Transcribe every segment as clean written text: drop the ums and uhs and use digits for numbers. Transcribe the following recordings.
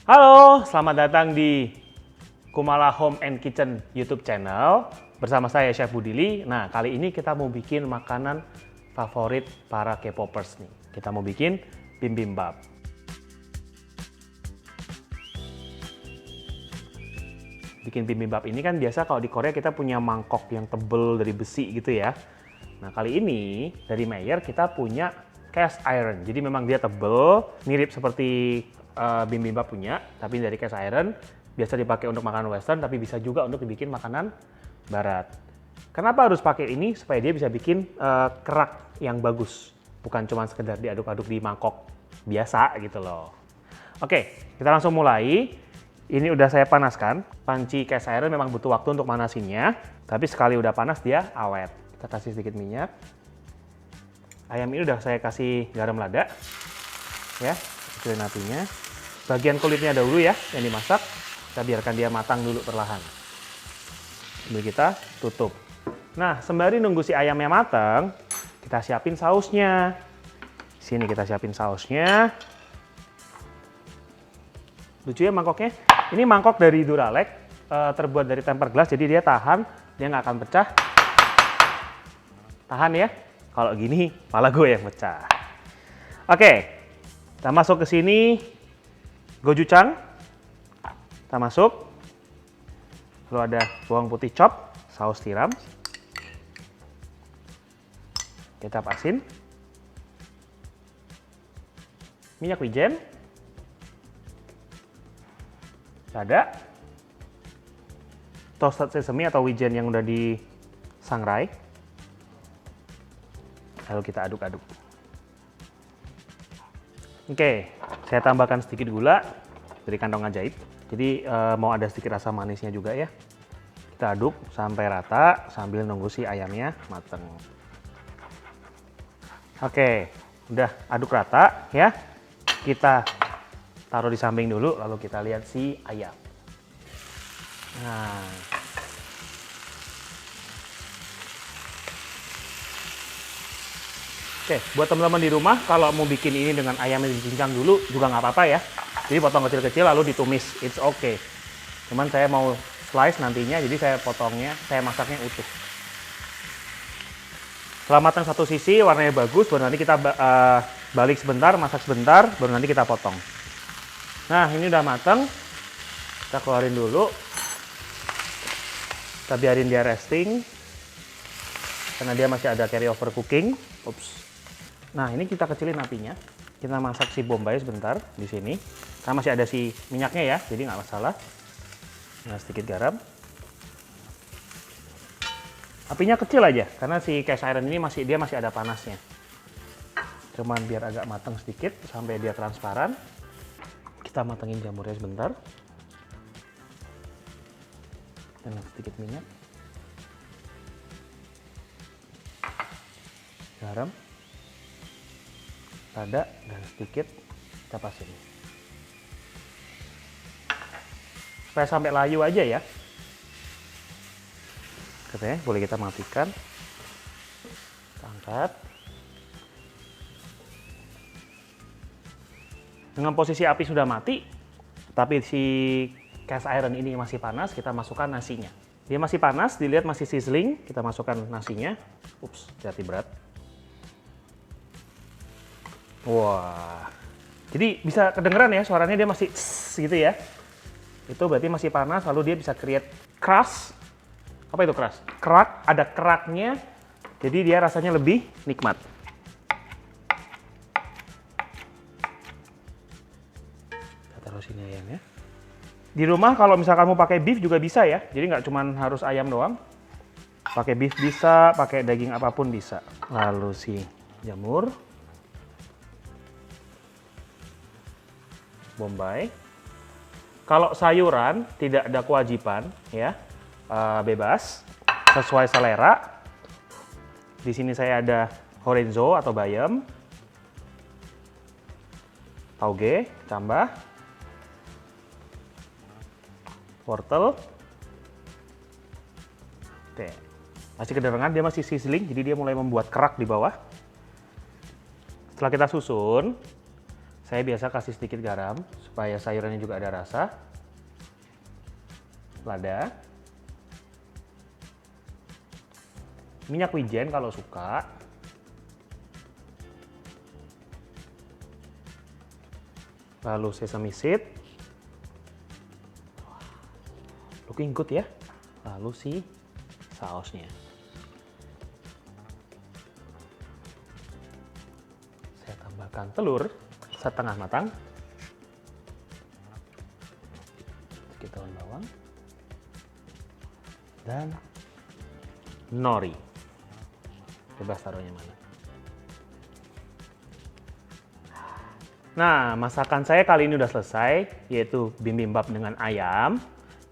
Halo, selamat datang di Kumala Home and Kitchen YouTube channel. Bersama saya Chef Budili. Nah, kali ini kita mau bikin makanan favorit para K-popers nih. Kita mau bikin bibimbap. Bikin bibimbap ini kan biasa kalau di Korea kita punya mangkok yang tebel dari besi gitu ya. Nah, kali ini dari Mayer kita punya cast iron. Jadi memang dia tebel, mirip seperti bibimbap punya, tapi dari cast iron. Biasa dipakai untuk makanan western, tapi bisa juga untuk dibikin makanan barat. Kenapa harus pakai ini? Supaya dia bisa bikin kerak yang bagus. Bukan cuma sekedar diaduk-aduk di mangkok biasa gitu loh. Oke, kita langsung mulai. Ini udah saya panaskan. Panci cast iron memang butuh waktu untuk manasinnya, tapi sekali udah panas dia awet. Kita kasih sedikit minyak. Ayam ini udah saya kasih garam lada. Ya, kecilin apinya. Bagian kulitnya dahulu ya, yang dimasak. Kita biarkan dia matang dulu perlahan. Sambil kita tutup. Nah, sembari nunggu si ayamnya matang, kita siapin sausnya. Sini kita siapin sausnya. Lucu ya mangkoknya. Ini mangkok dari Duralex, terbuat dari tempered glass, jadi dia tahan, dia nggak akan pecah. Tahan ya. Kalau gini, malah gue yang pecah. Oke, kita masuk ke sini. Gochujang, kita masuk. Lalu ada bawang putih chop, saus tiram, kecap asin, minyak wijen, lada, toasted sesame atau wijen yang udah disangrai. Lalu kita aduk-aduk. Oke, saya tambahkan sedikit gula dari kantong ajaib. Jadi mau ada sedikit rasa manisnya juga ya. Kita aduk sampai rata sambil nunggu si ayamnya mateng. Oke, udah aduk rata ya. Kita taruh di samping dulu, lalu kita lihat si ayam. Nah, oke, buat teman-teman di rumah, kalau mau bikin ini dengan ayam yang dicincang dulu juga nggak apa-apa ya. Jadi potong kecil-kecil lalu ditumis, it's okay. Cuman saya mau slice nantinya, jadi saya potongnya, saya masaknya utuh. Setelah matang satu sisi, warnanya bagus, baru nanti kita balik sebentar, masak sebentar, baru nanti kita potong. Nah, ini udah matang, kita keluarin dulu. Kita biarin dia resting, karena dia masih ada carry over cooking. Ups. Nah, ini kita kecilin apinya. Kita masak si bombay sebentar di sini. Karena masih ada si minyaknya ya, jadi nggak masalah. Nah, sedikit garam. Apinya kecil aja, karena si cast iron ini masih ada panasnya. Cuman biar agak matang sedikit sampai dia transparan. Kita matengin jamurnya sebentar. Dan sedikit minyak. Garam. Lada dan sedikit kecap asin. Supaya sampai layu aja ya. Oke, boleh kita matikan. Kita angkat. Dengan posisi api sudah mati, tapi si cast iron ini masih panas, kita masukkan nasinya. Dia masih panas, dilihat masih sizzling, kita masukkan nasinya. Ups, hati berat. Wah, jadi bisa kedengeran ya suaranya dia masih gitu ya. Itu berarti masih panas, lalu dia bisa create crust. Apa itu crust? Kerak, ada keraknya, jadi dia rasanya lebih nikmat. Kita taruh sini ayamnya. Di rumah kalau misalkan mau pakai beef juga bisa ya, jadi nggak cuma harus ayam doang. Pakai beef bisa, pakai daging apapun bisa. Lalu si jamur. Bombay. Kalau sayuran tidak ada kewajiban ya, bebas sesuai selera. Di sini saya ada chorizo atau bayam, tauge, tambah, wortel. Oke, masih kedengaran dia masih sizzling, jadi dia mulai membuat kerak di bawah. Setelah kita susun, Saya biasa kasih sedikit garam supaya sayurannya juga ada rasa. Lada. Minyak wijen kalau suka. Lalu sesame seed. Looking good ya. Lalu si sausnya. Saya tambahkan telur setengah matang. Sedikit daun bawang. Dan nori. Bebas taruhnya mana. Nah, masakan saya kali ini udah selesai, yaitu bibimbap dengan ayam.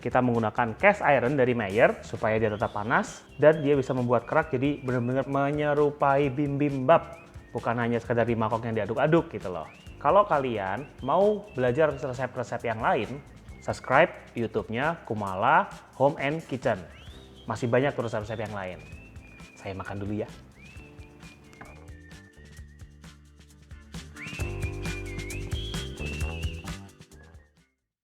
Kita menggunakan cast iron dari Mayer supaya dia tetap panas dan dia bisa membuat kerak, jadi benar-benar menyerupai bibimbap, bukan hanya sekedar di mangkok yang diaduk-aduk gitu loh. Kalau kalian mau belajar resep-resep yang lain, subscribe YouTube-nya Kumala Home and Kitchen. Masih banyak terus resep yang lain. Saya makan dulu ya.